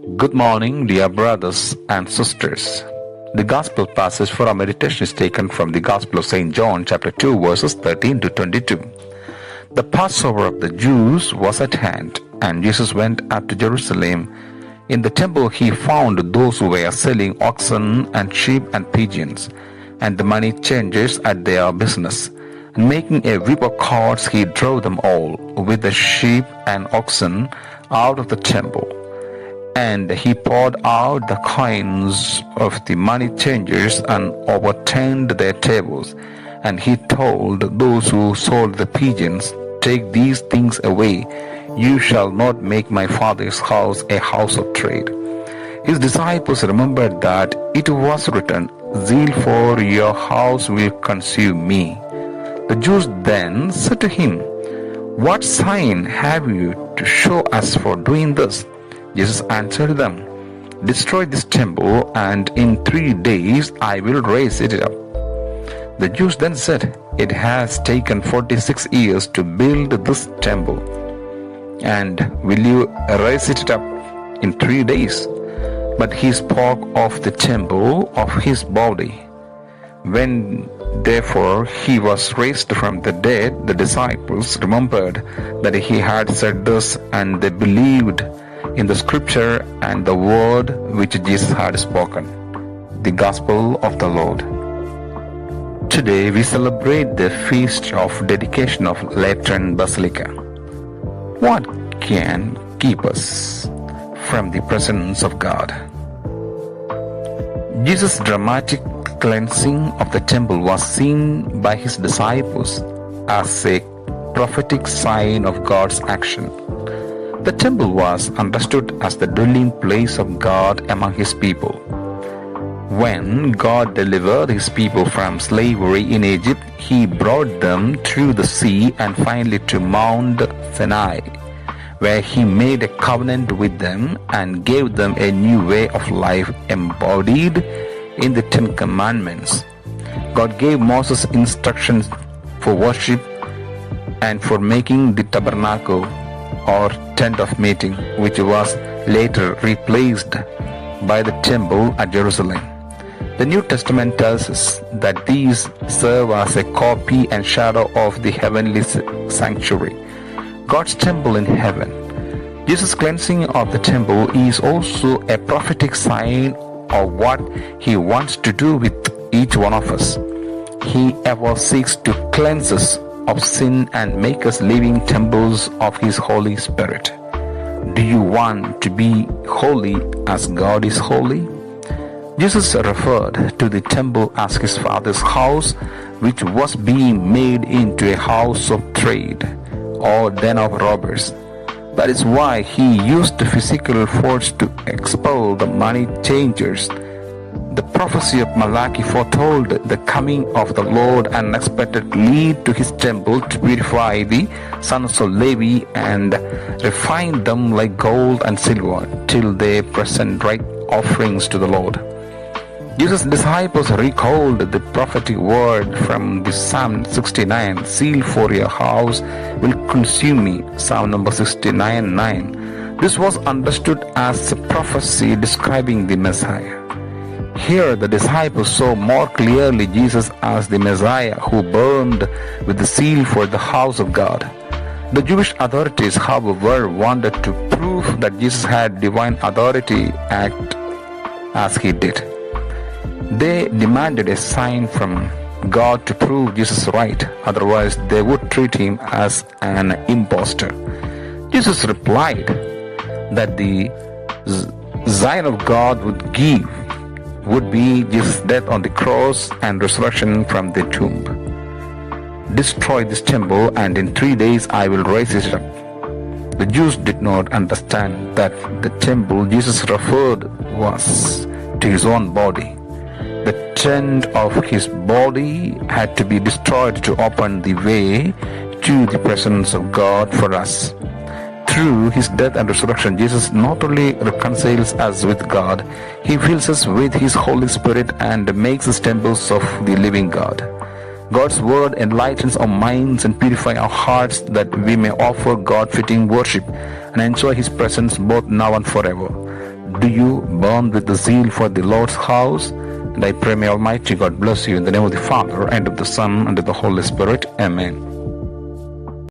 Good morning, dear brothers and sisters. The Gospel passage for our meditation is taken from the Gospel of St. John, chapter 2, verses 13 to 22. The Passover of the Jews was at hand, and Jesus went up to Jerusalem. In the temple he found those who were selling oxen and sheep and pigeons, and the money changers at their business. And making a whip of cords, he drove them all, with the sheep and oxen, out of the temple. And he poured out the coins of the money changers and overturned their tables. And he told those who sold the pigeons, "Take these things away. You shall not make my Father's house a house of trade." His disciples remembered that it was written, "Zeal for your house will consume me." The Jews then said to him, "What sign have you to show us for doing this?" Jesus answered them, "Destroy this temple, and in 3 days I will raise it up." The Jews then said, "It has taken 46 years to build this temple, and will you raise it up in 3 days?" But he spoke of the temple of his body. When therefore he was raised from the dead, the disciples remembered that he had said this, and they believed in the scripture and the word which Jesus had spoken. The Gospel of the Lord. Today we celebrate the feast of dedication of Lateran Basilica. What can keep us from the presence of God? Jesus' dramatic cleansing of the temple was seen by his disciples as a prophetic sign of God's action. The temple was understood as the dwelling place of God among his people. When God delivered his people from slavery in Egypt, he brought them through the sea and finally to Mount Sinai, where he made a covenant with them and gave them a new way of life embodied in the 10 Commandments. God gave Moses instructions for worship and for making the tabernacle or tent of meeting, which was later replaced by the temple at Jerusalem. The New Testament tells us that these serve as a copy and shadow of the heavenly sanctuary, God's temple in heaven. Jesus' cleansing of the temple is also a prophetic sign of what he wants to do with each one of us. He ever seeks to cleanse us of sin and make us living temples of his Holy Spirit. Do you want to be holy as God is holy? Jesus referred to the temple as his Father's house, which was being made into a house of trade or den of robbers. That is why he used physical force to expel the money changers. The prophecy of Malachi foretold the coming of the Lord and expected lead to his temple to purify the sons of Levi and refine them like gold and silver till they present right offerings to the Lord. Jesus' disciples recalled the prophetic word from the Psalm 69, "Zeal for your house will consume me," Psalm number 69:9. This was understood as a prophecy describing the Messiah. Here the disciples saw more clearly Jesus as the Messiah who burned with the zeal for the house of God. The Jewish authorities, however, wanted to prove that Jesus had divine authority act as he did. They demanded a sign from God to prove Jesus right, otherwise they would treat him as an impostor. Jesus replied that the sign of God would be Jesus' death on the cross and resurrection from the tomb. "Destroy this temple, and in 3 days I will raise it up." The Jews did not understand that the temple Jesus referred was to his own body. The tent of his body had to be destroyed to open the way to the presence of God for us. Through his death and resurrection, Jesus not only reconciles us with God, he fills us with his Holy Spirit and makes us temples of the living God. God's word enlightens our minds and purifies our hearts that we may offer God-fitting worship and enjoy his presence both now and forever. Do you burn with the zeal for the Lord's house? And I pray may Almighty God bless you in the name of the Father, and of the Son, and of the Holy Spirit. Amen.